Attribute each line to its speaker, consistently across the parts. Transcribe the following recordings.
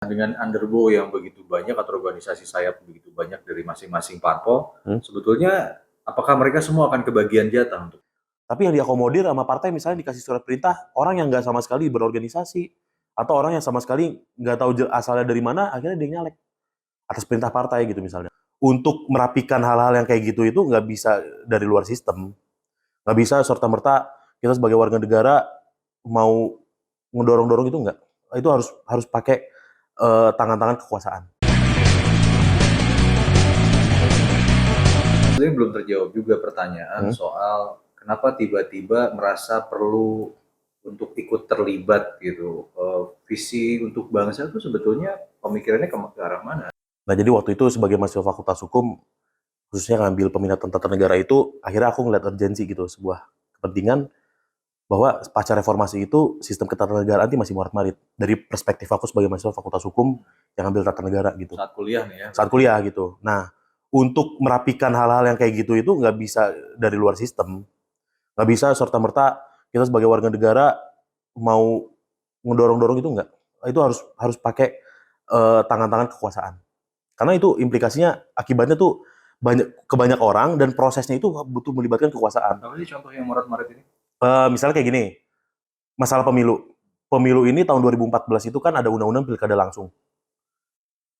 Speaker 1: Dengan undergo yang begitu banyak atau organisasi sayap begitu banyak dari masing-masing parpol, sebetulnya apakah mereka semua akan kebagian jatah untuk
Speaker 2: Tapi yang diakomodir sama partai misalnya dikasih surat perintah, orang yang nggak sama sekali berorganisasi, atau orang yang sama sekali nggak tahu asalnya dari mana, akhirnya dia nyalek atas perintah partai gitu misalnya. Untuk merapikan hal-hal yang kayak gitu itu nggak bisa dari luar sistem. Nggak bisa serta-merta kita sebagai warga negara mau ngedorong-dorong itu nggak. Itu harus pakai tangan-tangan kekuasaan.
Speaker 1: sebenarnya belum terjawab juga pertanyaan soal kenapa tiba-tiba merasa perlu untuk ikut terlibat gitu. Visi untuk bangsa itu sebetulnya pemikirannya ke arah mana?
Speaker 2: Nah, jadi waktu itu sebagai mahasiswa Fakultas Hukum, khususnya ngambil peminatan tata negara itu, akhirnya aku ngeliat urgensi gitu, sebuah kepentingan bahwa pasca reformasi itu sistem ketatanegaraan itu masih morat-marit. Dari perspektif aku sebagai mahasiswa Fakultas Hukum yang ambil tata negara gitu.
Speaker 1: Saat kuliah nih ya.
Speaker 2: Saat kuliah gitu. Nah, untuk merapikan hal-hal yang kayak gitu itu nggak bisa dari luar sistem. Nggak bisa serta-merta kita sebagai warga negara mau ngedorong-dorong itu nggak. Itu harus pakai tangan-tangan kekuasaan. Karena itu implikasinya, akibatnya tuh ke banyak orang dan prosesnya itu butuh melibatkan kekuasaan.
Speaker 1: Apa sih contoh yang morat-marit ini?
Speaker 2: Misalnya kayak gini, masalah pemilu. Pemilu ini tahun 2014 itu kan ada undang-undang pilkada langsung.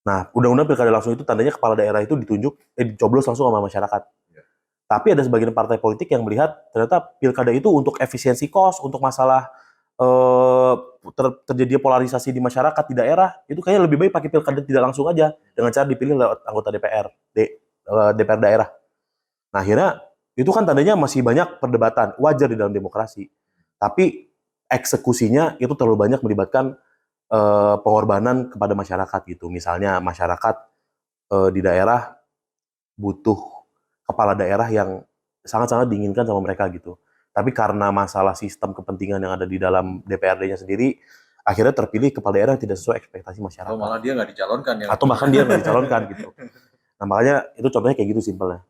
Speaker 2: Nah, undang-undang pilkada langsung itu tandanya kepala daerah itu dicoblos langsung sama masyarakat.
Speaker 1: Ya.
Speaker 2: Tapi ada sebagian partai politik yang melihat ternyata pilkada itu untuk efisiensi kos, untuk masalah eh, terjadinya polarisasi di masyarakat di daerah, itu kayaknya lebih baik pakai pilkada tidak langsung aja dengan cara dipilih lewat anggota DPR daerah. Nah, akhirnya itu kan tandanya masih banyak perdebatan, wajar di dalam demokrasi. Tapi eksekusinya itu terlalu banyak melibatkan pengorbanan kepada masyarakat gitu. Misalnya masyarakat di daerah butuh kepala daerah yang sangat-sangat diinginkan sama mereka gitu. Tapi karena masalah sistem kepentingan yang ada di dalam DPRD-nya sendiri, akhirnya terpilih kepala daerah yang tidak sesuai ekspektasi masyarakat.
Speaker 1: Atau malah dia nggak dicalonkan ya?
Speaker 2: Atau bahkan dia nggak dicalonkan gitu. Nah, makanya itu contohnya kayak gitu simpelnya.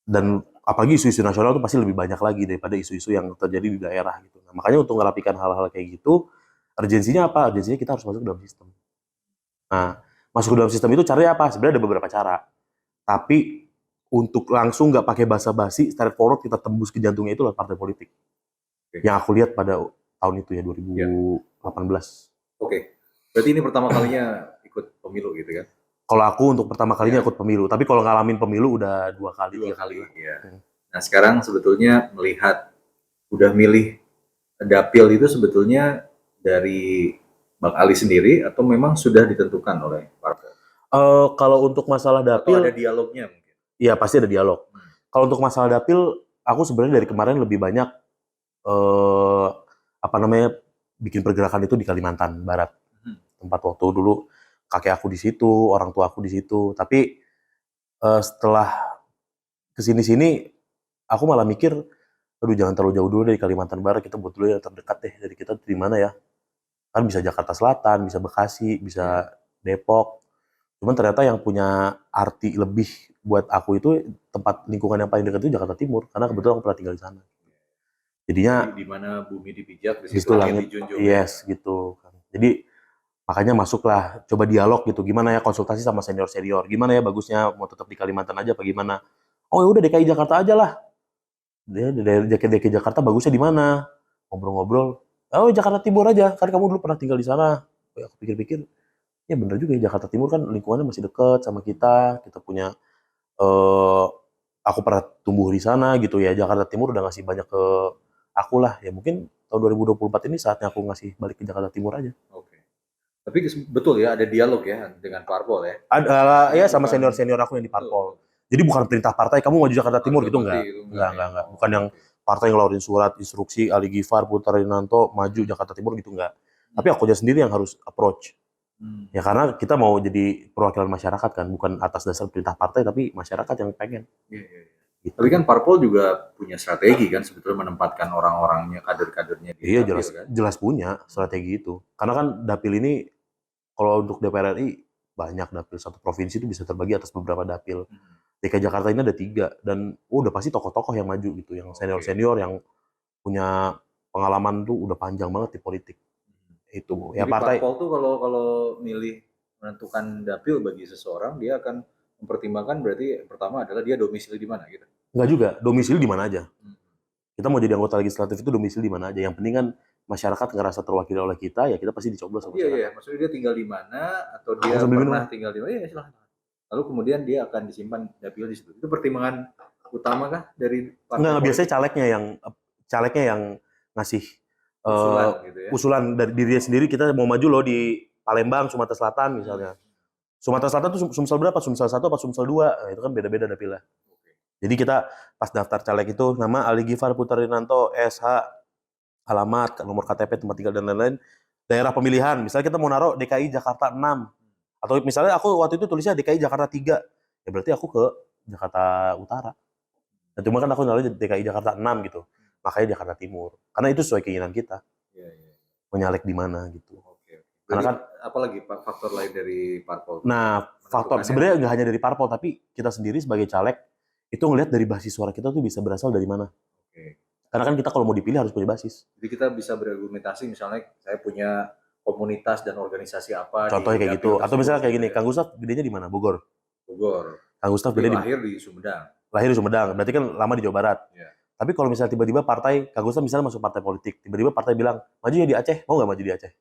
Speaker 2: Dan apalagi isu-isu nasional itu pasti lebih banyak lagi daripada isu-isu yang terjadi di daerah gitu. Nah, makanya untuk merapikan hal-hal kayak gitu, urgensinya apa? Urgensinya kita harus masuk ke dalam sistem. Nah, masuk ke dalam sistem itu caranya apa? Sebenarnya ada beberapa cara. Tapi untuk langsung nggak pakai basa-basi, straightforward kita tembus ke jantungnya itu lewat partai politik. Yang aku lihat pada tahun itu ya, 2018.
Speaker 1: Oke. Berarti ini pertama kalinya ikut pemilu gitu kan?
Speaker 2: Kalau aku untuk pertama kalinya ikut pemilu, tapi kalau ngalamin pemilu udah 2 kali, 3 kali.
Speaker 1: Ya. Nah, sekarang sebetulnya melihat udah milih dapil itu sebetulnya dari Bang Ali sendiri atau memang sudah ditentukan oleh parpol?
Speaker 2: Kalau untuk masalah dapil,
Speaker 1: atau ada dialognya mungkin?
Speaker 2: Iya, pasti ada dialog. Kalau untuk masalah dapil, aku sebenarnya dari kemarin lebih banyak eh, apa namanya bikin pergerakan itu di Kalimantan Barat. Tempat waktu dulu kakek aku di situ, orang tua aku di situ. Tapi setelah kesini-sini, aku malah mikir, aduh jangan terlalu jauh dulu dari Kalimantan Barat, kita buat dulu yang terdekat deh dari kita di mana ya? Kan bisa Jakarta Selatan, bisa Bekasi, bisa Depok. Cuman ternyata yang punya arti lebih buat aku itu tempat lingkungan yang paling dekat itu Jakarta Timur, karena kebetulan aku pernah tinggal di sana. Jadinya
Speaker 1: di mana bumi dipijak, di
Speaker 2: di
Speaker 1: situ
Speaker 2: situ
Speaker 1: langit
Speaker 2: langit,
Speaker 1: dijunjung.
Speaker 2: yes gitu. Jadi makanya masuklah, coba dialog gitu, gimana ya konsultasi sama senior-senior, gimana ya bagusnya mau tetap di Kalimantan aja apa gimana? Oh ya udah DKI Jakarta aja lah. Dia dari DKI Jakarta bagusnya di mana? Ngobrol-ngobrol. Oh Jakarta Timur aja, kan kamu dulu pernah tinggal di sana. Oh, ya, aku pikir-pikir, ya bener juga ya Jakarta Timur kan lingkungannya masih deket sama kita punya eh aku pernah tumbuh di sana gitu ya. Jakarta Timur udah ngasih banyak ke aku lah. Ya mungkin tahun 2024 ini saatnya aku ngasih balik ke Jakarta Timur aja.
Speaker 1: Oke. Tapi betul ya ada dialog ya dengan parpol ya?
Speaker 2: Ada ya sama senior-senior aku yang di parpol. Jadi bukan perintah partai kamu maju Jakarta Timur gitu enggak. Enggak. Bukan yang partai ngeluarin surat instruksi Ali Gifar Putra Dinanto maju Jakarta Timur gitu enggak. Tapi aku aja sendiri yang harus approach. Ya karena kita mau jadi perwakilan masyarakat kan, bukan atas dasar perintah partai tapi masyarakat yang pengen.
Speaker 1: Gitu. Tapi kan parpol juga punya strategi kan sebetulnya menempatkan orang-orangnya, kader-kadernya di
Speaker 2: Iya
Speaker 1: dapil kan?
Speaker 2: jelas punya strategi itu. Karena kan dapil ini kalau untuk DPR RI banyak dapil, satu provinsi itu bisa terbagi atas beberapa dapil. DKI Jakarta ini ada 3 dan udah pasti tokoh-tokoh yang maju gitu, yang senior-senior yang punya pengalaman tuh udah panjang banget di politik. Itu ya
Speaker 1: Jadi
Speaker 2: partai.
Speaker 1: parpol tuh kalau milih menentukan dapil bagi seseorang, dia akan mempertimbangkan berarti pertama adalah dia domisili di mana gitu.
Speaker 2: Enggak juga, domisili di mana aja.
Speaker 1: Hmm.
Speaker 2: Kita mau jadi anggota legislatif itu domisili di mana aja. Yang penting kan masyarakat ngerasa terwakili oleh kita, ya kita pasti dicoblos sama
Speaker 1: Iya, iya,
Speaker 2: masyarakat.
Speaker 1: maksudnya dia tinggal di mana atau
Speaker 2: Aku
Speaker 1: dia
Speaker 2: sambil minum.
Speaker 1: pernah tinggal di mana? Iya, silahkan. Lalu kemudian dia akan disimpan dapil di situ. Itu pertimbangan utama kah dari partai
Speaker 2: Enggak, biasanya
Speaker 1: politik?
Speaker 2: calegnya yang ngasih
Speaker 1: Usulan
Speaker 2: eh,
Speaker 1: gitu ya.
Speaker 2: usulan dari dirinya sendiri, kita mau maju loh di Palembang, Sumatera Selatan misalnya. Sumatera Selatan tuh Sumsel berapa? Sumsel 1 apa Sumsel 2? Nah, itu kan beda-beda dapilnya.
Speaker 1: Oke.
Speaker 2: Jadi kita pas daftar caleg itu nama Ali Gifar Putarinanto, SH, alamat, nomor KTP, tempat tinggal dan lain-lain. Daerah pemilihan, misalnya kita mau naruh DKI Jakarta 6. Atau misalnya aku waktu itu tulisnya DKI Jakarta 3. Ya berarti aku ke Jakarta Utara. Nah, cuma kan aku naruh DKI Jakarta 6 gitu. Makanya Jakarta Timur. Karena itu sesuai keinginan kita.
Speaker 1: Iya, iya.
Speaker 2: Mau nyalek di mana gitu.
Speaker 1: Oke.
Speaker 2: Karena
Speaker 1: Jadi
Speaker 2: kan,
Speaker 1: apalagi faktor lain dari parpol?
Speaker 2: nah faktor
Speaker 1: Menentukannya
Speaker 2: sebenarnya
Speaker 1: apa?
Speaker 2: nggak hanya dari parpol, tapi kita sendiri sebagai caleg itu ngelihat dari basis suara kita tuh bisa berasal dari mana.
Speaker 1: Oke.
Speaker 2: Karena kan kita kalau mau dipilih harus punya basis.
Speaker 1: Jadi kita bisa berargumentasi misalnya saya punya komunitas dan organisasi apa
Speaker 2: Contohnya
Speaker 1: di
Speaker 2: kayak
Speaker 1: dapil
Speaker 2: gitu. Atau
Speaker 1: tersebut
Speaker 2: misalnya kayak
Speaker 1: gitu
Speaker 2: gini,
Speaker 1: ya.
Speaker 2: Kang Gustaf gedenya di mana? Bogor.
Speaker 1: Bogor.
Speaker 2: Kang Gustaf
Speaker 1: Tapi
Speaker 2: gede di
Speaker 1: lahir di Sumedang.
Speaker 2: lahir di Sumedang, berarti kan lama di Jawa Barat.
Speaker 1: Ya.
Speaker 2: Tapi kalau misalnya tiba-tiba partai, Kang Gustaf misalnya masuk partai politik, tiba-tiba partai bilang, maju ya di Aceh, mau nggak maju di Aceh?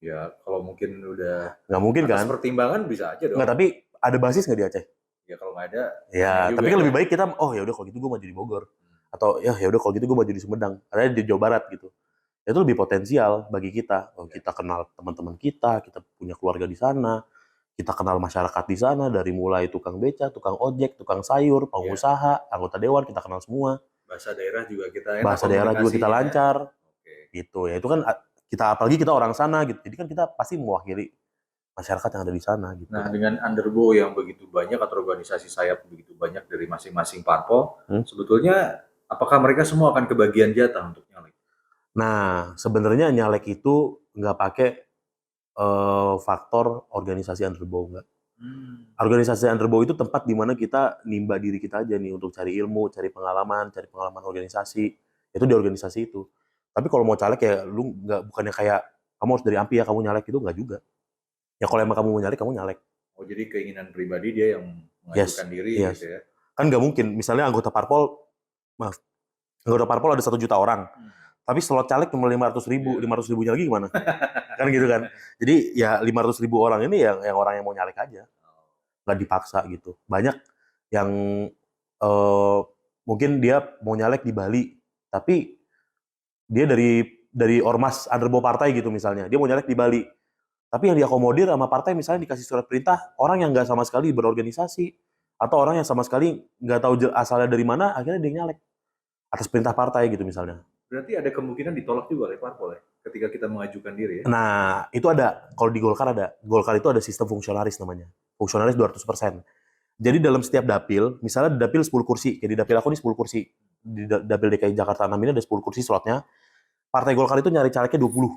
Speaker 1: Ya, kalau mungkin udah
Speaker 2: Nggak mungkin
Speaker 1: atas
Speaker 2: kan?
Speaker 1: pertimbangan bisa aja
Speaker 2: Nggak,
Speaker 1: dong.
Speaker 2: tapi ada basis nggak di Aceh?
Speaker 1: Ya kalau nggak ada, aneh
Speaker 2: Ya,
Speaker 1: juga
Speaker 2: tapi kan
Speaker 1: ya.
Speaker 2: lebih baik kita, oh ya udah kalau gitu gue maju di Bogor. Atau ya udah kalau gitu gue maju di Sumedang, ada di Jawa Barat gitu. Itu lebih potensial bagi kita. Oh,
Speaker 1: Ya.
Speaker 2: kita kenal teman-teman kita punya keluarga di sana, kita kenal masyarakat di sana dari mulai tukang beca, tukang ojek, tukang sayur,
Speaker 1: Ya.
Speaker 2: pengusaha, anggota dewan, kita kenal semua.
Speaker 1: Bahasa daerah juga kita enak
Speaker 2: Bahasa daerah juga kita
Speaker 1: komunikasinya ya.
Speaker 2: lancar
Speaker 1: Oke.
Speaker 2: gitu. Ya itu kan kita, apalagi kita orang sana gitu. Jadi kan kita pasti mewakili masyarakat yang ada di sana gitu.
Speaker 1: Nah, dengan underbow yang begitu banyak atau organisasi sayap begitu banyak dari masing-masing parpol, sebetulnya apakah mereka semua akan kebagian jatah untuk nyalek?
Speaker 2: Nah, sebenarnya nyalek itu nggak pakai faktor organisasi underbow, nggak. Organisasi underbow itu tempat di mana kita nimba diri kita aja nih untuk cari ilmu, cari pengalaman organisasi. Itu di organisasi itu. Tapi kalau mau caleg ya lu nggak, bukannya kayak kamu harus dari AMPI ya kamu nyalek, itu nggak juga. Ya kalau emang kamu mau nyalek, kamu nyalek.
Speaker 1: Oh, jadi keinginan pribadi dia yang
Speaker 2: Yes,
Speaker 1: mengajukan diri
Speaker 2: yes.
Speaker 1: gitu ya.
Speaker 2: Kan nggak mungkin, misalnya maaf, anggota parpol ada 1 juta orang. Tapi slot caleg cuma 500.000,
Speaker 1: Iya.
Speaker 2: 500.000-nya lagi gimana? Kan gitu kan. Jadi ya 500.000 orang ini yang orang yang mau nyalek aja. Nggak dipaksa gitu. Banyak yang eh, mungkin dia mau nyalek di Bali, tapi dia dari ormas underbow partai gitu misalnya. Dia mau nyalek di Bali. Tapi yang diakomodir sama partai misalnya dikasih surat perintah orang yang nggak sama sekali berorganisasi atau orang yang sama sekali nggak tahu asalnya dari mana, akhirnya dia nyalek atas perintah partai gitu misalnya.
Speaker 1: Berarti ada kemungkinan ditolak juga oleh parpol ya, ketika kita mengajukan diri ya.
Speaker 2: Nah, itu ada. Kalau di Golkar ada. Golkar itu ada sistem fungsionaris namanya. Fungsionaris 200%. Jadi dalam setiap dapil, misalnya di dapil 10 kursi, kayak di dapil aku ini 10 kursi. Di dapil DKI Jakarta 6 ini ada 10 kursi slotnya. Partai Golkar itu nyari calegnya 20.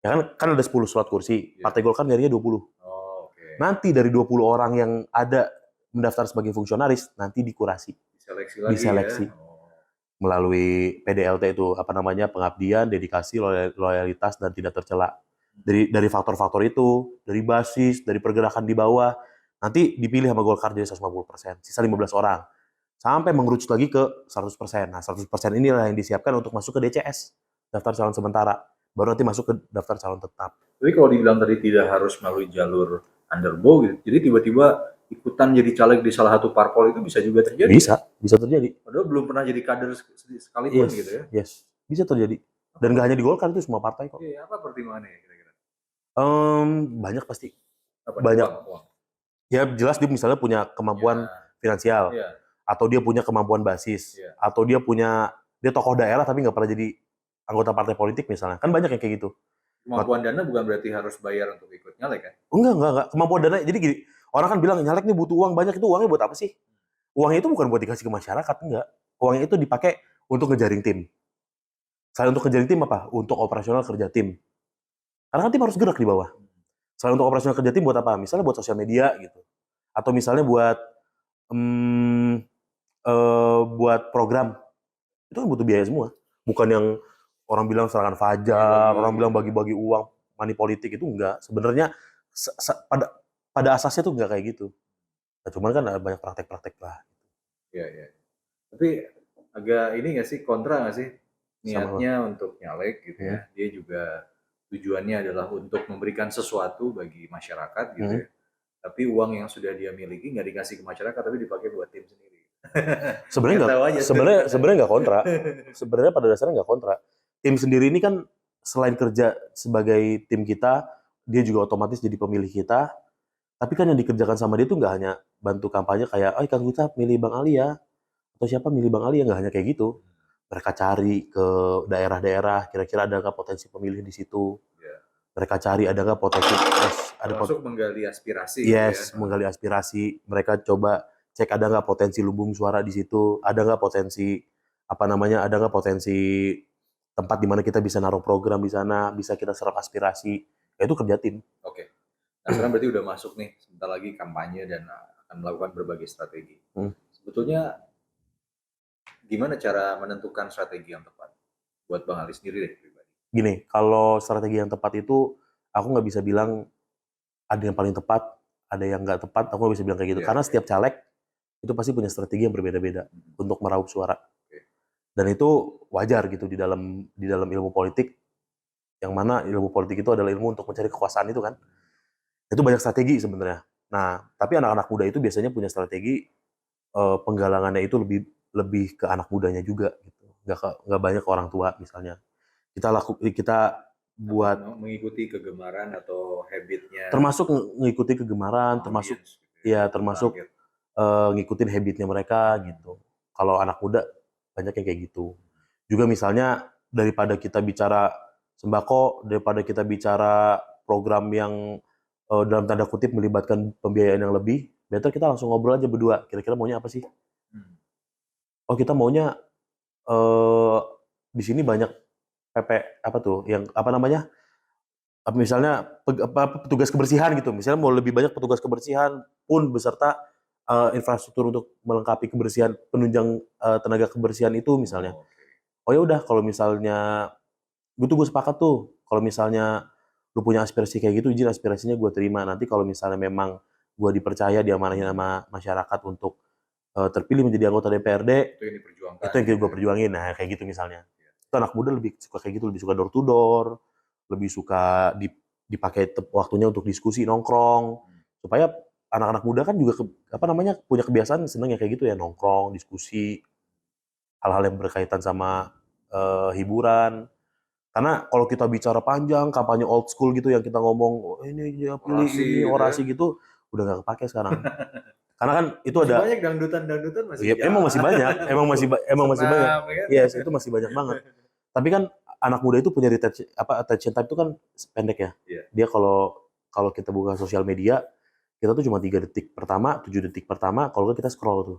Speaker 2: Ya kan ada 10 slot kursi. Partai Golkar nyarinya 20.
Speaker 1: Oh, oke.
Speaker 2: Nanti dari 20 orang yang ada mendaftar sebagai fungsionaris, nanti dikurasi.
Speaker 1: Diseleksi lagi
Speaker 2: Diseleksi.
Speaker 1: ya. Oh.
Speaker 2: Melalui PDLT itu, apa namanya, pengabdian, dedikasi, loyalitas, dan tidak tercela. Dari faktor-faktor itu, dari basis, dari pergerakan di bawah, nanti dipilih sama Golkar jadi 150%, sisa 15 orang. Sampai mengerucut lagi ke 100%. Nah, 100% inilah yang disiapkan untuk masuk ke DCS, daftar calon sementara. Baru nanti masuk ke daftar calon tetap.
Speaker 1: Tapi kalau dibilang tadi tidak harus melalui jalur underbow gitu, jadi tiba-tiba ikutan jadi caleg di salah satu parpol itu bisa juga terjadi.
Speaker 2: Bisa terjadi.
Speaker 1: Padahal belum pernah jadi kader sekalipun
Speaker 2: Yes,
Speaker 1: gitu ya.
Speaker 2: yes. Bisa terjadi. Dan nggak hanya di Golkar, itu semua partai kok.
Speaker 1: Iya, apa pertimbangannya kira-kira?
Speaker 2: Banyak pasti.
Speaker 1: Apa nih?
Speaker 2: Banyak.
Speaker 1: Uang.
Speaker 2: Ya jelas dia misalnya punya kemampuan finansial,
Speaker 1: Iya.
Speaker 2: atau dia punya kemampuan basis,
Speaker 1: Iya.
Speaker 2: atau dia tokoh daerah tapi nggak pernah jadi anggota partai politik misalnya. Kan banyak yang kayak gitu.
Speaker 1: Kemampuan dana bukan berarti harus bayar untuk ikut nyalek kan?
Speaker 2: Enggak. Kemampuan dana, jadi gini, orang kan bilang nyalek nih butuh uang banyak, itu uangnya buat apa sih? Uangnya itu bukan buat dikasih ke masyarakat, enggak. Uangnya itu dipakai untuk ngejaring tim. Selain untuk ngejaring tim apa? Untuk operasional kerja tim. Karena kan tim harus gerak di bawah. Selain untuk operasional kerja tim buat apa? Misalnya buat sosial media gitu. Atau misalnya buat program. Itu kan butuh biaya semua. Bukan yang orang bilang serangan fajar,
Speaker 1: Bagi-bagi,
Speaker 2: orang bilang
Speaker 1: gitu.
Speaker 2: bagi-bagi uang, money politik itu enggak. Sebenarnya pada asasnya tuh enggak kayak gitu. Nah, cuman kan ada banyak praktek-praktek lah
Speaker 1: Iya, iya. Tapi agak ini nggak sih, kontra nggak sih?
Speaker 2: sama.
Speaker 1: Niatnya untuk nyalek gitu
Speaker 2: Hmm,
Speaker 1: ya. Dia juga tujuannya adalah untuk memberikan sesuatu bagi masyarakat gitu
Speaker 2: hmm.
Speaker 1: ya. Tapi uang yang sudah dia miliki nggak dikasih ke masyarakat, tapi dipakai buat tim sendiri.
Speaker 2: Sebenarnya
Speaker 1: Nggak
Speaker 2: nggak,
Speaker 1: tahu aja tuh.
Speaker 2: sebenarnya nggak kontra. Sebenarnya pada dasarnya nggak kontra. Tim sendiri ini kan selain kerja sebagai tim kita, dia juga otomatis jadi pemilih kita. Tapi kan yang dikerjakan sama dia tuh nggak hanya bantu kampanye kayak, oh Kang Gustaf milih Bang Ali ya, atau siapa milih Bang Ali ya, nggak hanya kayak gitu. Mereka cari ke daerah-daerah, kira-kira ada nggak potensi pemilih di situ.
Speaker 1: Ya.
Speaker 2: Mereka cari ada nggak potensi,
Speaker 1: Termasuk menggali aspirasi gitu ya.
Speaker 2: yes, menggali aspirasi. Mereka coba cek ada nggak potensi lumbung suara di situ, ada nggak potensi apa namanya, ada nggak potensi tempat di mana kita bisa naruh program di sana, bisa kita serap aspirasi. Ya itu kerja tim.
Speaker 1: Oke. Nah, sekarang berarti udah masuk nih, sebentar lagi kampanye dan akan melakukan berbagai strategi.
Speaker 2: Hmm.
Speaker 1: Sebetulnya gimana cara menentukan strategi yang tepat buat Bang Ali sendiri deh pribadi?
Speaker 2: Gini, kalau strategi yang tepat itu aku nggak bisa bilang ada yang paling tepat, ada yang nggak tepat. Aku nggak bisa bilang kayak gitu.
Speaker 1: Iya,
Speaker 2: Karena
Speaker 1: iya.
Speaker 2: setiap caleg itu pasti punya strategi yang berbeda-beda untuk meraup suara.
Speaker 1: Oke.
Speaker 2: Dan itu wajar gitu di dalam ilmu politik, yang mana ilmu politik itu adalah ilmu untuk mencari kekuasaan itu kan. Itu banyak strategi sebenarnya. Nah, tapi anak-anak muda itu biasanya punya strategi penggalangannya itu lebih lebih ke anak mudanya juga gitu. Nggak banyak ke orang tua misalnya. Kita buat
Speaker 1: Mengikuti kegemaran atau habitnya
Speaker 2: termasuk ngikuti kegemaran, termasuk
Speaker 1: audiens gitu ya,
Speaker 2: ya termasuk
Speaker 1: target.
Speaker 2: ngikutin habitnya mereka gitu. Kalau anak muda banyak yang kayak gitu. Juga misalnya daripada kita bicara sembako, daripada kita bicara program yang dalam tanda kutip melibatkan pembiayaan yang lebih, better kita langsung ngobrol aja berdua. Kira-kira maunya apa sih?
Speaker 1: Hmm.
Speaker 2: Oh kita maunya eh di sini banyak PP apa tuh? Yang apa namanya? Misalnya petugas kebersihan gitu. Misalnya mau lebih banyak petugas kebersihan pun beserta infrastruktur untuk melengkapi kebersihan, penunjang tenaga kebersihan itu misalnya.
Speaker 1: Oh, oke.
Speaker 2: Oh ya udah kalau misalnya gue sepakat tuh kalau misalnya lu punya aspirasi kayak gitu, izin aspirasinya gue terima. Nanti kalau misalnya memang gue dipercaya diamanahin sama masyarakat untuk terpilih menjadi anggota DPRD,
Speaker 1: Itu yang
Speaker 2: itu
Speaker 1: diperjuangkan
Speaker 2: yang
Speaker 1: gitu
Speaker 2: gue
Speaker 1: ya.
Speaker 2: perjuangin. Nah kayak gitu misalnya.
Speaker 1: Ya.
Speaker 2: Itu anak muda lebih suka kayak gitu, lebih suka door to door, lebih suka dipakai waktunya untuk diskusi nongkrong, supaya anak-anak muda kan juga apa namanya punya kebiasaan seneng ya kayak gitu ya, nongkrong, diskusi, hal-hal yang berkaitan sama hiburan. Karena kalau kita bicara panjang, kampanye old school gitu yang kita ngomong, oh, ini dia pilih
Speaker 1: Orasi
Speaker 2: ini,
Speaker 1: gitu ya.
Speaker 2: orasi gitu, udah nggak kepake sekarang. Karena kan itu
Speaker 1: Masih
Speaker 2: ada,
Speaker 1: banyak dangdutan-dangdutan masih
Speaker 2: ya, emang masih
Speaker 1: jalan.
Speaker 2: banyak, emang masih banyak.
Speaker 1: Senam ya kan.
Speaker 2: Yes, itu masih banyak banget. Tapi kan anak muda itu punya attention time itu kan pendek ya.
Speaker 1: Iya.
Speaker 2: Dia kalau kalau kita buka sosial media, kita tuh cuma 3 detik pertama, 7 detik pertama, kalau nggak kita scroll tuh.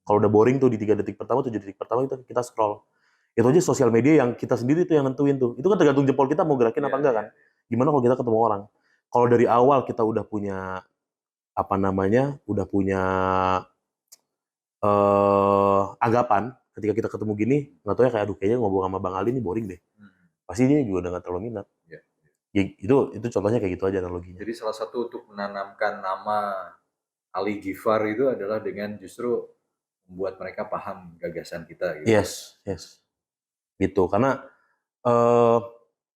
Speaker 2: Kalau udah boring tuh di 3 detik pertama, 7 detik pertama kita scroll. Itu aja sosial media yang kita sendiri tuh yang nentuin tuh. Itu kan tergantung jempol kita mau gerakin
Speaker 1: Iya,
Speaker 2: apa enggak
Speaker 1: iya.
Speaker 2: kan. Gimana kalau kita ketemu orang? Kalau dari awal kita udah punya apa namanya, udah punya anggapan ketika kita ketemu gini, nggak tahu ya kayak aduh kayaknya ngobrol sama Bang Ali ini boring deh. Pasti dia juga udah nggak terlalu minat.
Speaker 1: Iya.
Speaker 2: Ya, itu contohnya kayak gitu aja analoginya.
Speaker 1: Jadi salah satu untuk menanamkan nama Ali Gifar itu adalah dengan justru membuat mereka paham gagasan kita gitu ya.
Speaker 2: Yes, yes. Gitu. Karena eh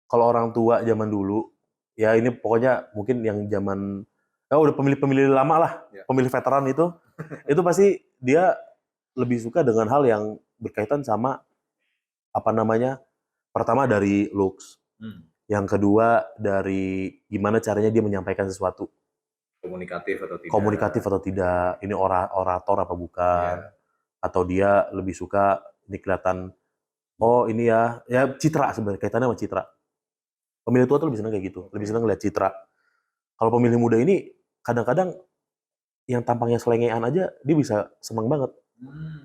Speaker 2: kalau orang tua zaman dulu, ya ini pokoknya mungkin yang zaman ya udah pemilih-pemilih lama lah,
Speaker 1: Ya.
Speaker 2: pemilih veteran itu pasti dia lebih suka dengan hal yang berkaitan sama apa namanya? Pertama dari looks, yang kedua dari gimana caranya dia menyampaikan sesuatu,
Speaker 1: Komunikatif atau
Speaker 2: komunikatif
Speaker 1: tidak.
Speaker 2: atau tidak, ini orator apa bukan,
Speaker 1: Iya.
Speaker 2: atau dia lebih suka ini kelihatan, oh ini ya citra sebenarnya kaitannya sama citra. Pemilih tua tuh lebih senang kayak gitu, lebih senang lihat citra. Kalau pemilih muda ini kadang-kadang yang tampangnya selengean aja dia bisa seneng banget.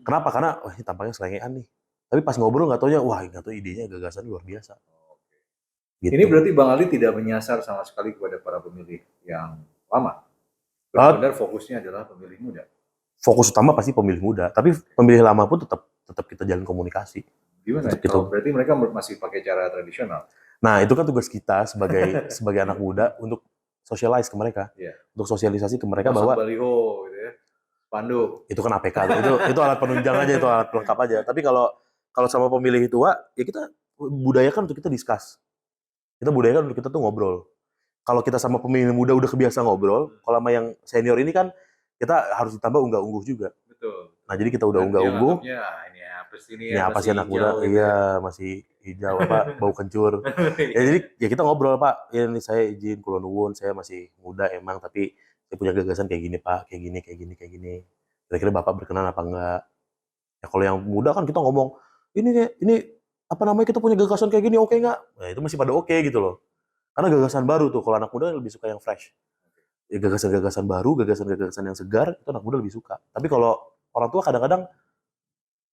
Speaker 2: Kenapa? Karena wah ini tampangnya selengean nih. Tapi pas ngobrol nggak taunya, wah nggak tahu idenya gagasan luar biasa.
Speaker 1: Ini
Speaker 2: Gitu.
Speaker 1: berarti Bang Ali tidak menyasar sama sekali kepada para pemilih yang lama.
Speaker 2: Uh,
Speaker 1: Benar-benar fokusnya adalah pemilih muda.
Speaker 2: Fokus utama pasti pemilih muda, tapi pemilih lama pun tetap tetap kita jalin komunikasi.
Speaker 1: Gimana?
Speaker 2: Tetap gitu.
Speaker 1: Kalau berarti mereka masih pakai cara tradisional.
Speaker 2: Nah, itu kan tugas kita sebagai anak muda untuk socialize ke mereka,
Speaker 1: Iya.
Speaker 2: untuk sosialisasi ke mereka
Speaker 1: Pasang
Speaker 2: bahwa
Speaker 1: baliho gitu ya. Spanduk.
Speaker 2: itu kan APK tuh. Itu alat penunjang aja, itu alat pelengkap aja. Tapi kalau kalau sama pemilih tua, ya kita budayakan untuk kita discuss. Kita budayakan untuk kita tuh ngobrol. Kalau kita sama pemilih muda udah kebiasa ngobrol, kalau sama yang senior ini kan kita harus ditambah unggah-ungguh juga.
Speaker 1: Betul.
Speaker 2: Nah, jadi kita udah
Speaker 1: Dan dia
Speaker 2: unggah-ungguh,
Speaker 1: nganggapnya, ini apa sih ini
Speaker 2: ini
Speaker 1: ya,
Speaker 2: apa
Speaker 1: masih
Speaker 2: sih anak muda?
Speaker 1: hijau gitu ya.
Speaker 2: Iya, masih hijau apa bau kencur. Ya
Speaker 1: Iya.
Speaker 2: jadi ya kita ngobrol, Pak. Ya ini saya izin kula nuwun, saya masih muda emang tapi saya punya gagasan kayak gini, Pak, kayak gini kayak gini kayak gini. Kira-kira Bapak berkenan apa enggak? Ya kalau yang muda kan kita ngomong, ini apa namanya kita punya gagasan kayak gini oke enggak? Nah, itu masih pada oke gitu loh. Karena gagasan baru tuh kalau anak muda lebih suka yang fresh. Ya, gagasan-gagasan baru, gagasan-gagasan yang segar itu anak muda lebih suka. Tapi kalau orang tua kadang-kadang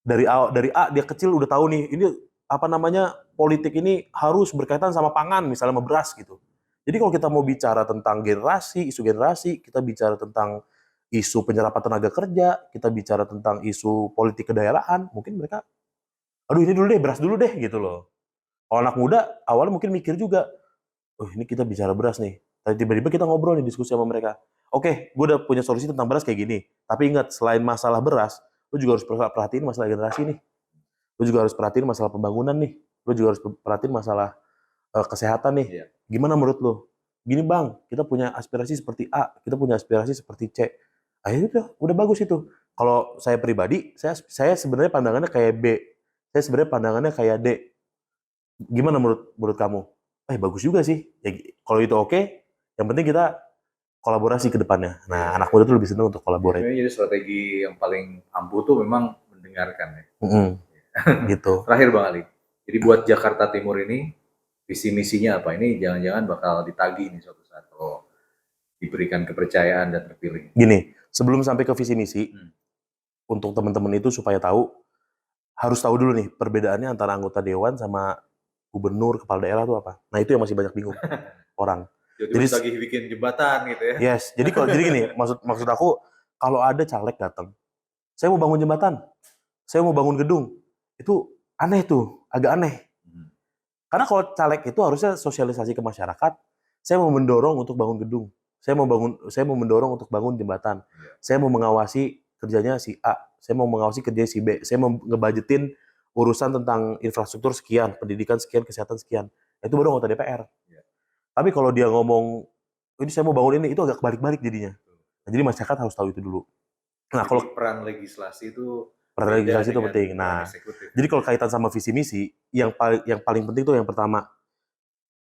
Speaker 2: dari A dia kecil udah tahu nih ini apa namanya politik ini harus berkaitan sama pangan misalnya sama beras gitu. Jadi kalau kita mau bicara tentang generasi, isu generasi, kita bicara tentang isu penyerapan tenaga kerja, kita bicara tentang isu politik kedaerahan, mungkin mereka, aduh ini dulu deh, beras dulu deh gitu loh. Kalau anak muda awalnya mungkin mikir juga, oh ini kita bicara beras nih. Tapi tiba-tiba kita ngobrol nih diskusi sama mereka. Oke, gue udah punya solusi tentang beras kayak gini. Tapi ingat, selain masalah beras, lu juga harus perhatiin masalah generasi nih. Lu juga harus perhatiin masalah pembangunan nih. Lu juga harus perhatiin masalah kesehatan nih.
Speaker 1: Iya.
Speaker 2: Gimana menurut lu? Gini bang, kita punya aspirasi seperti A, kita punya aspirasi seperti C. Akhirnya udah bagus itu. Kalau saya pribadi, saya sebenarnya pandangannya kayak B. Saya sebenarnya pandangannya kayak D. Gimana menurut menurut kamu? Bagus juga sih. Ya, kalau itu oke, yang penting kita kolaborasi ke depannya.
Speaker 1: Iya,
Speaker 2: Nah, anak
Speaker 1: iya.
Speaker 2: muda tuh lebih senang untuk
Speaker 1: Ya,
Speaker 2: kolaborasi.
Speaker 1: sebenarnya jadi strategi yang paling ampuh tuh memang mendengarkan ya.
Speaker 2: Gitu.
Speaker 1: Terakhir Bang Ali, jadi buat Jakarta Timur ini visi misinya apa? Ini jangan-jangan bakal ditagih nih suatu saat kalau diberikan kepercayaan dan terpilih.
Speaker 2: Gini, sebelum sampai ke visi misi,
Speaker 1: Hmm.
Speaker 2: untuk teman-teman itu supaya tahu, harus tahu dulu nih perbedaannya antara anggota dewan sama gubernur, kepala daerah itu apa. Nah, itu yang masih banyak bingung orang.
Speaker 1: Tiba-tiba
Speaker 2: Jadi
Speaker 1: ditagih bikin jembatan gitu ya.
Speaker 2: yes, jadi gini, maksud maksud aku kalau ada caleg datang, saya mau bangun jembatan, saya mau bangun gedung, itu aneh tuh, agak aneh.
Speaker 1: Hmm.
Speaker 2: Karena kalau caleg itu harusnya sosialisasi ke masyarakat, saya mau mendorong untuk bangun gedung, saya mau mendorong untuk bangun jembatan,
Speaker 1: Iya.
Speaker 2: saya mau mengawasi kerjanya si A, saya mau mengawasi kerjanya si B, saya mau ngebudgetin urusan tentang infrastruktur sekian, pendidikan sekian, kesehatan sekian. Itu baru anggota DPR.
Speaker 1: Iya.
Speaker 2: Tapi kalau dia ngomong, ini saya mau bangun ini, itu agak kebalik-balik jadinya. Nah, jadi masyarakat harus tahu itu dulu. Nah,
Speaker 1: Jadi
Speaker 2: kalau
Speaker 1: peran legislasi itu
Speaker 2: peran
Speaker 1: beda
Speaker 2: legislasi itu
Speaker 1: dengan
Speaker 2: penting.
Speaker 1: peran
Speaker 2: Nah,
Speaker 1: eksekutif.
Speaker 2: jadi kalau kaitan sama visi misi, yang paling penting tuh yang pertama,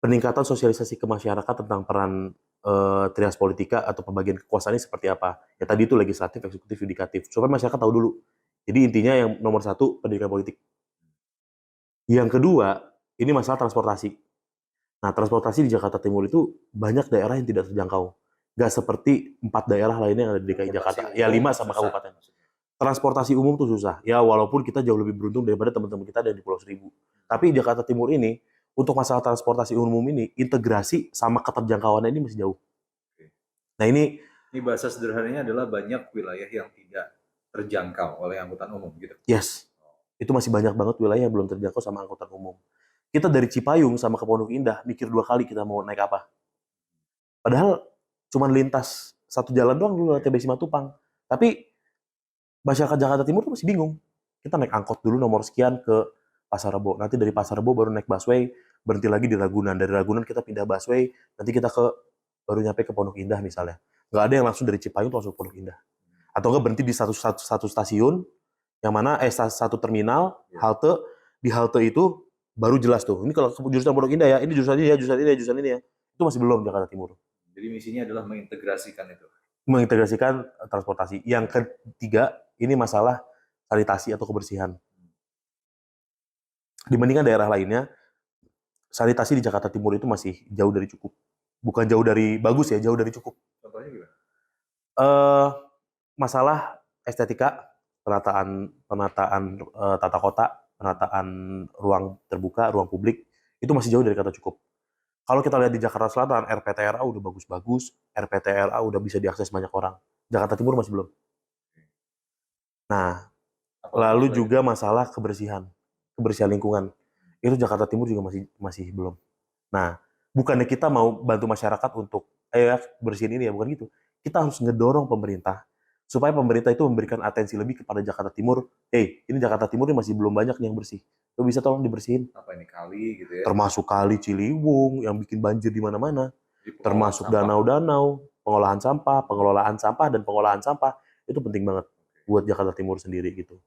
Speaker 2: peningkatan sosialisasi ke masyarakat tentang peran trias politika atau pembagian kekuasaan ini seperti apa. Ya tadi itu legislatif, eksekutif, yudikatif. Supaya masyarakat tahu dulu. Jadi intinya yang nomor satu, pendidikan politik. Yang kedua, ini masalah transportasi. Nah, transportasi di Jakarta Timur itu banyak daerah yang tidak terjangkau. Nggak seperti 4 daerah lainnya yang ada di DKI Jakarta. Ya 5 sama
Speaker 1: Susah
Speaker 2: kabupaten.
Speaker 1: maksudnya.
Speaker 2: Transportasi umum tuh susah. Ya walaupun kita jauh lebih beruntung daripada teman-teman kita ada di Pulau Seribu. Tapi Jakarta Timur ini, untuk masalah transportasi umum ini, integrasi sama keterjangkauannya ini masih jauh. Nah ini,
Speaker 1: Ini bahasa sederhananya adalah banyak wilayah yang tidak terjangkau oleh angkutan umum gitu.
Speaker 2: yes, itu masih banyak banget wilayah yang belum terjangkau sama angkutan umum. Kita dari Cipayung sama ke Pondok Indah, mikir 2 kali kita mau naik apa. Padahal cuma lintas satu jalan doang dulu TB Simatupang. Tapi masyarakat Jakarta Timur tuh masih bingung. Kita naik angkot dulu nomor sekian ke Pasar Rebo. Nanti dari Pasar Rebo baru naik busway, berhenti lagi di Ragunan. Dari Ragunan kita pindah busway, nanti kita baru nyampe ke Pondok Indah misalnya. Nggak ada yang langsung dari Cipayung tuh langsung ke Pondok Indah. Atau nggak berhenti di satu stasiun, yang mana satu terminal, halte, di halte itu baru jelas tuh. Ini kalau jurusan Pondok Indah ya, ini jurusan ini ya, jurusan ini ya, jurusan ini ya. Itu masih belum Jakarta Timur.
Speaker 1: Jadi misinya adalah mengintegrasikan itu.
Speaker 2: Mengintegrasikan transportasi. Yang ketiga, ini masalah sanitasi atau kebersihan. Dibandingkan daerah lainnya, sanitasi di Jakarta Timur itu masih jauh dari cukup. Bukan jauh dari bagus ya, jauh dari cukup.
Speaker 1: Contohnya gimana?
Speaker 2: Eh masalah estetika, penataan tata kota, penataan ruang terbuka, ruang publik, itu masih jauh dari kata cukup. Kalau kita lihat di Jakarta Selatan, RPTRA udah bagus-bagus, RPTRA udah bisa diakses banyak orang. Jakarta Timur masih belum. Nah,
Speaker 1: Apa
Speaker 2: lalu
Speaker 1: contohnya?
Speaker 2: juga masalah kebersihan. kebersihan lingkungan. Itu Jakarta Timur juga masih belum. Nah, bukannya kita mau bantu masyarakat untuk bersihin ini ya, bukan gitu. Kita harus ngedorong pemerintah supaya pemerintah itu memberikan atensi lebih kepada Jakarta Timur. Ini Jakarta Timur ini masih belum banyak nih yang bersih. Lo bisa tolong dibersihin.
Speaker 1: Apa ini kali gitu ya?
Speaker 2: Termasuk kali Ciliwung yang bikin banjir di mana-mana.
Speaker 1: Jadi pengelolaan
Speaker 2: Termasuk
Speaker 1: sampah.
Speaker 2: danau-danau, pengelolaan sampah dan pengolahan sampah itu penting banget buat Jakarta Timur sendiri gitu.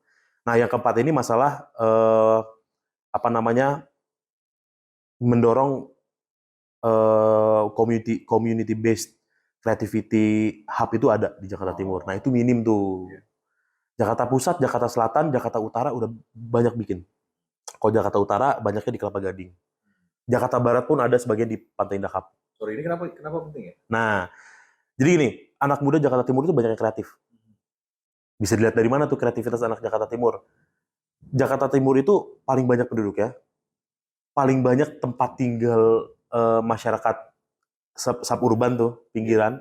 Speaker 2: Nah, yang keempat ini masalah mendorong community based creativity hub itu ada di Jakarta Timur. Nah, itu minim tuh. Jakarta Pusat, Jakarta Selatan, Jakarta Utara udah banyak bikin. Kalau Jakarta Utara banyaknya di Kelapa Gading. Jakarta Barat pun ada sebagian di Pantai Indah Kapuk.
Speaker 1: Sorry, ini kenapa penting ya?
Speaker 2: Nah, jadi gini, anak muda Jakarta Timur itu banyak yang kreatif. Bisa dilihat dari mana tuh kreativitas anak Jakarta Timur. Jakarta Timur itu paling banyak penduduk ya. Paling banyak tempat tinggal masyarakat suburban tuh, pinggiran.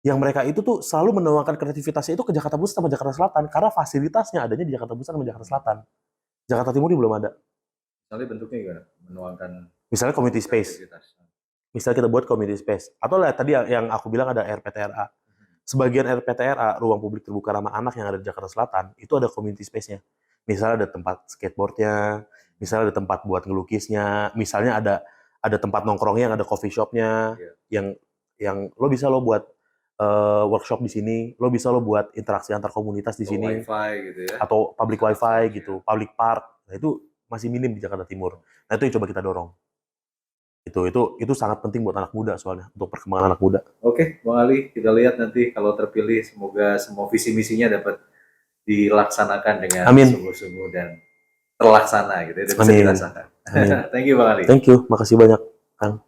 Speaker 2: Yang mereka itu tuh selalu menuangkan kreativitasnya itu ke Jakarta Pusat sama Jakarta Selatan. Karena fasilitasnya adanya di Jakarta Pusat sama Jakarta Selatan. Jakarta Timur ini belum ada.
Speaker 1: Misalnya bentuknya gimana? Menuangkan
Speaker 2: Misalnya community space.
Speaker 1: kreativitas.
Speaker 2: Misalnya kita buat community space. Atau tadi yang aku bilang ada RPTRA. Sebagian RPTRA, ruang publik terbuka ramah anak yang ada di Jakarta Selatan, itu ada community space-nya. Misalnya ada tempat skateboard-nya, misalnya ada tempat buat ngelukisnya, misalnya ada tempat nongkrongnya yang ada coffee shop-nya, yang lo bisa lo buat workshop di sini, lo bisa lo buat interaksi antar komunitas di sini,
Speaker 1: Wi-Fi gitu ya.
Speaker 2: atau public wifi gitu, public park. Nah, itu masih minim di Jakarta Timur. Nah, itu yang coba kita dorong. Itu sangat penting buat anak muda soalnya, untuk perkembangan anak muda.
Speaker 1: Oke, Bang Ali, kita lihat nanti kalau terpilih, semoga semua visi misinya dapat dilaksanakan dengan sungguh-sungguh dan terlaksana gitu ya, dan bisa dirasakan. Thank you Bang Ali.
Speaker 2: Thank you, makasih banyak Kang.